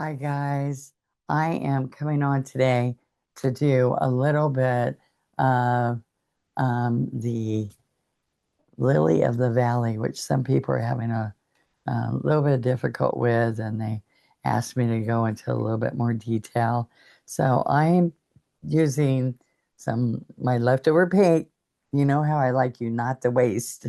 Hi guys, I am coming on today to do a little bit of the lily of the valley, which some people are having a little bit difficult with, and they asked me to go into a little bit more detail. So I'm using some my leftover paint. You know how I like you not to waste.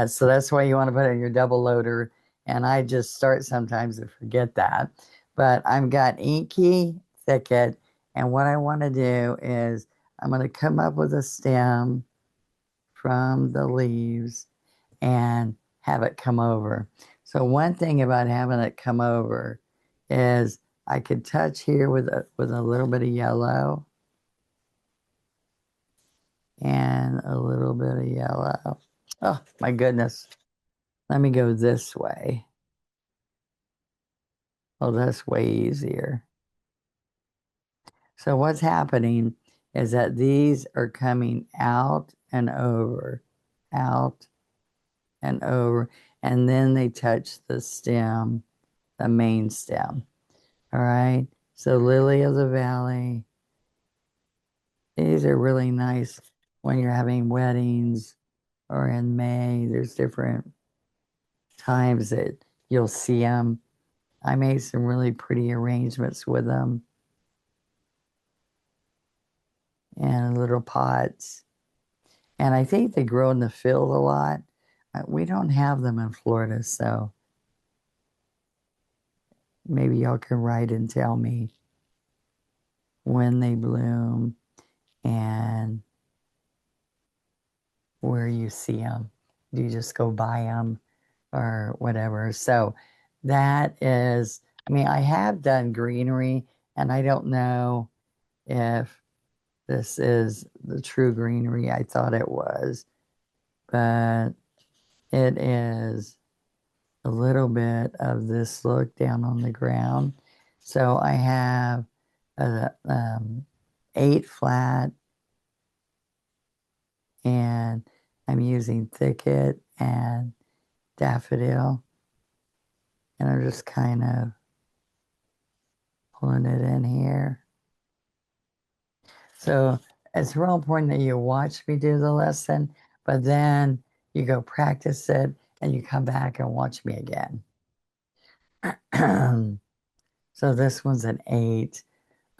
So that's why you want to put it in your double loader. And I just start sometimes to forget that. But I've got inky thicket. And what I want to do is I'm going to come up with a stem from the leaves and have it come over. So one thing about having it come over is I could touch here with a little bit of yellow and a little bit of yellow. Oh my goodness. Let me go this way. Oh, that's way easier. So what's happening is that these are coming out and over, and then they touch the stem, the main stem. All right. So lily of the valley, these are really nice when you're having weddings or in May. There's different times that you'll see them. I made some really pretty arrangements with them and little pots. And I think they grow in the field a lot. We don't have them in Florida, so maybe y'all can write and tell me when they bloom and where you see them. Do you just go buy them or whatever? So that is, I mean, I have done greenery, and I don't know if this is the true greenery I thought it was, but it is a little bit of this look down on the ground. So I have a 8 flat, and I'm using thicket and daffodil, and I'm just kind of pulling it in here. So it's real important that you watch me do the lesson, but then you go practice it and you come back and watch me again. So this one's an 8.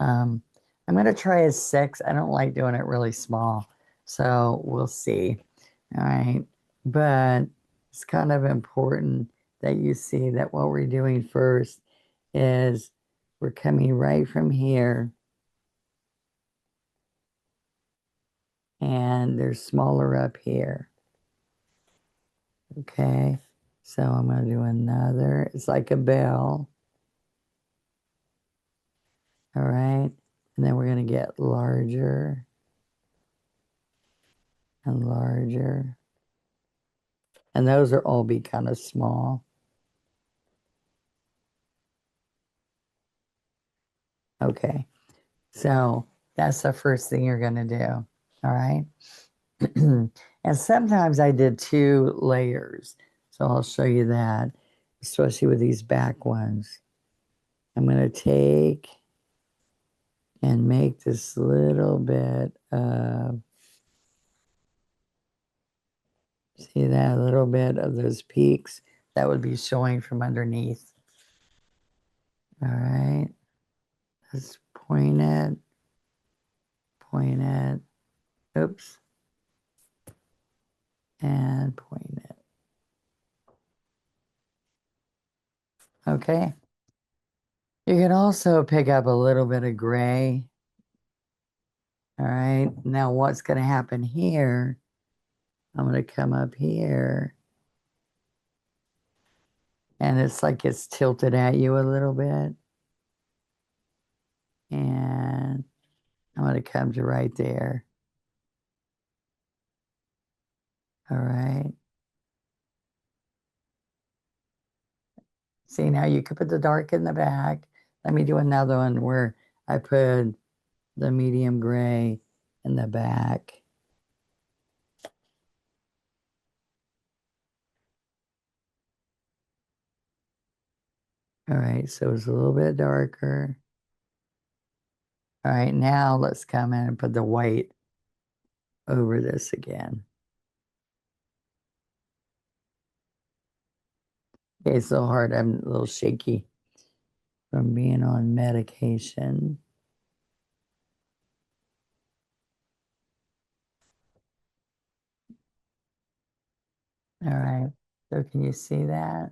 Um, I'm going to try a 6. I don't like doing it really small, so we'll see. All right. But it's kind of important that you see that what we're doing first is we're coming right from here, and they're smaller up here. Okay. So I'm going to do another. It's like a bell. All right. And then we're going to get larger and larger. And those are all be kind of small. Okay. So that's the first thing you're going to do. All right. And sometimes I did 2 layers. So I'll show you that, especially with these back ones. I'm going to take and make this little bit of, see that little bit of those peaks that would be showing from underneath. All right. Let's point it, oops, and point it. Okay. You can also pick up a little bit of gray. All right. Now what's going to happen here, I'm going to come up here, and it's like it's tilted at you a little bit. And I'm going to come to right there. All right. See, now you could put the dark in the back. Let me do another one where I put the medium gray in the back. All right, so it's a little bit darker. All right, now let's come in and put the white over this again. Okay, it's so hard. I'm a little shaky from being on medication. All right, so can you see that?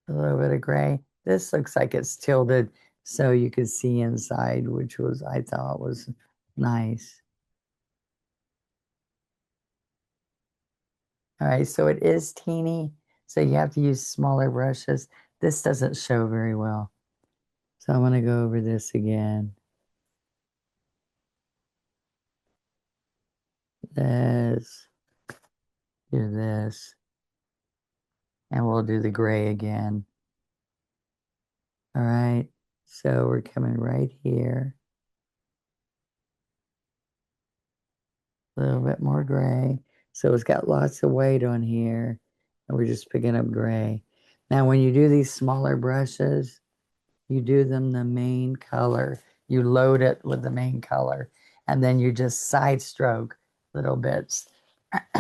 A little bit of gray. This looks like it's tilted so you could see inside, which was, I thought was nice. All right, so it is teeny, so you have to use smaller brushes. This doesn't show very well. So I'm gonna go over this again. This, do this, and we'll do the gray again. All right, so we're coming right here. A little bit more gray. So it's got lots of weight on here, and we're just picking up gray. Now, when you do these smaller brushes, you do them the main color. You load it with the main color, and then you just side stroke little bits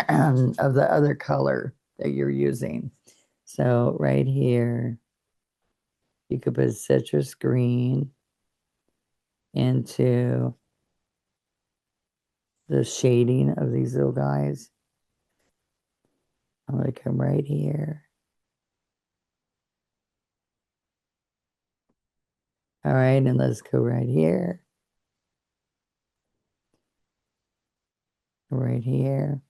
of the other color that you're using. So right here, you could put citrus green into the shading of these little guys. I'm going to come right here. All right, and let's go right here, right here.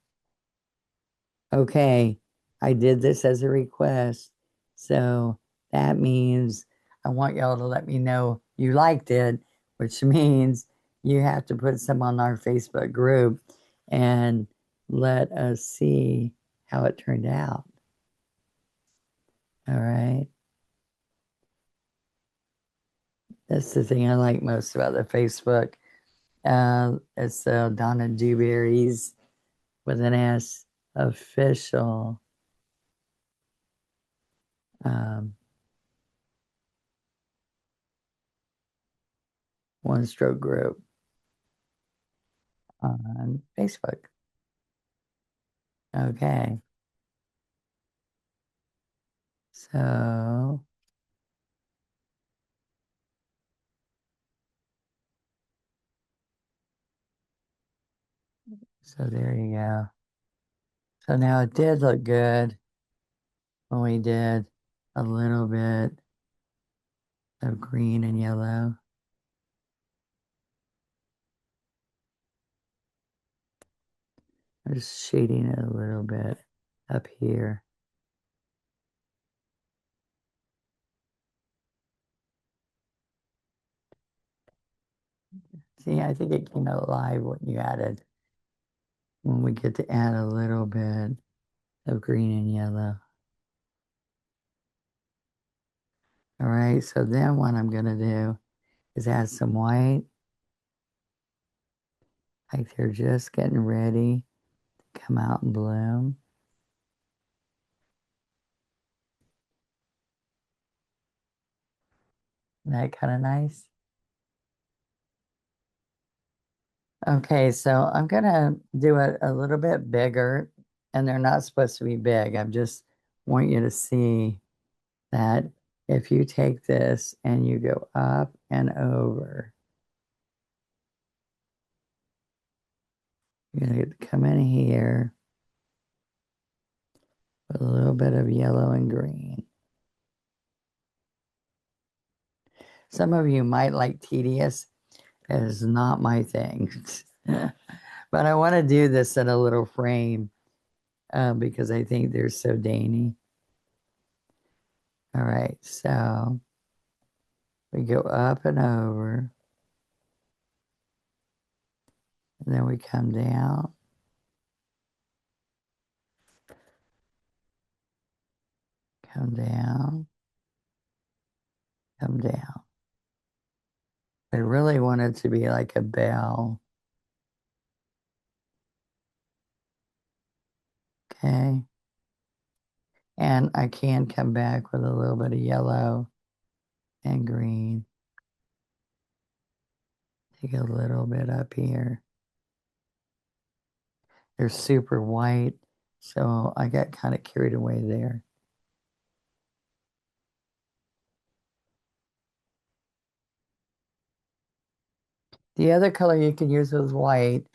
Okay, I did this as a request, so that means I want y'all to let me know you liked it, which means you have to put some on our Facebook group and let us see how it turned out. All right. That's the thing I like most about the Facebook. It's Donna Dewberry's with an S official um, one stroke group on Facebook. Okay, so there you go. So now it did look good when we did a little bit of green and yellow. I'm just shading it a little bit up here. See, I think it came out alive when you added, when we get to add a little bit of green and yellow. All right, so then what I'm gonna do is add some white. Like they're just getting ready to come out and bloom. Isn't that kind of nice? Okay, so I'm gonna do it a little bit bigger, and they're not supposed to be big. I just want you to see that if you take this and you go up and over, you're gonna come in here with a little bit of yellow and green. Some of you might like tedious. It is not my thing. But I want to do this in a little frame because I think they're so dainty. All right, so we go up and over, and then we come down, come down, come down. I really want it to be like a bell. Okay. And I can come back with a little bit of yellow and green. Take a little bit up here. They're super white, so I got kind of carried away there. The other color you can use with white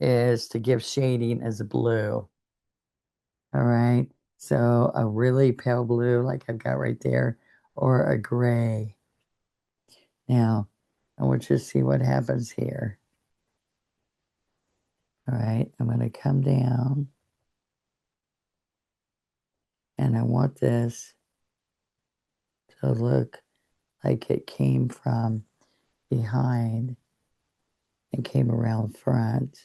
is to give shading as a blue. All right. So a really pale blue, like I've got right there, or a gray. Now, I want you to see what happens here. All right. I'm going to come down and I want this to look like it came from behind and came around front.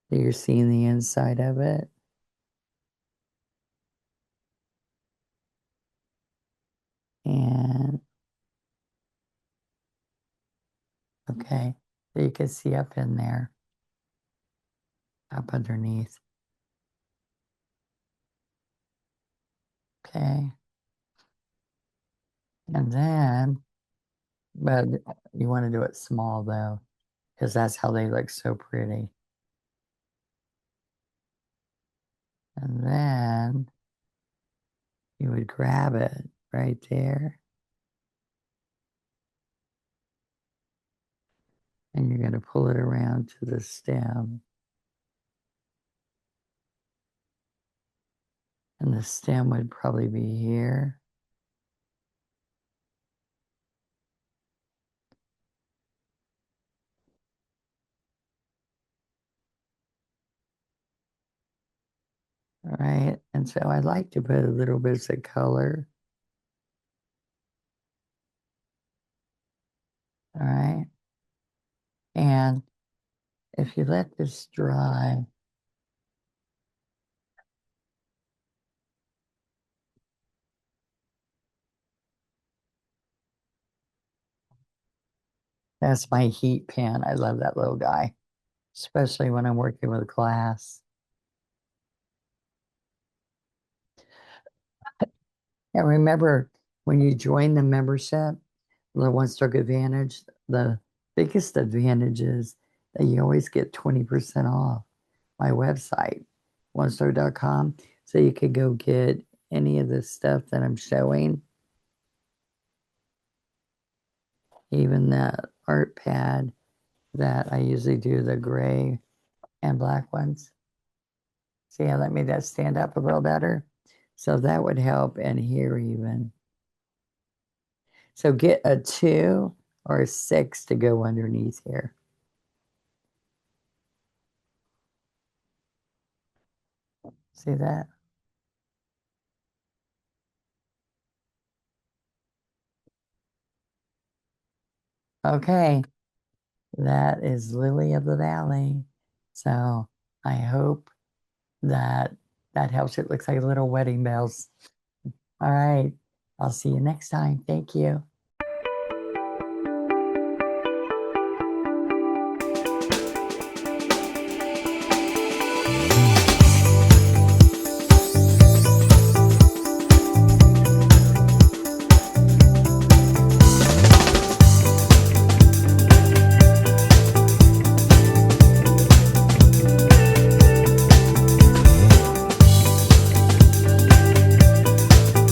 So you're seeing the inside of it. And okay, so you can see up in there, up underneath. Okay. And then, but you want to do it small though, because that's how they look so pretty. And then you would grab it right there. And you're going to pull it around to the stem. And the stem would probably be here. All right. And so I like to put a little bit of color. All right. And if you let this dry, that's my heat pen. I love that little guy, especially when I'm working with glass. And remember, when you join the membership, the One Stroke Advantage, the biggest advantage is that you always get 20% off my website, onestroke.com. So you can go get any of the stuff that I'm showing, even the art pad that I usually do, the gray and black ones. See how that made that stand up a little better? So that would help, and here even. So get a 2 or a 6 to go underneath here. See that? Okay, that is Lily of the Valley. So I hope that that helps. It looks like little wedding bells. All right, I'll see you next time. Thank you.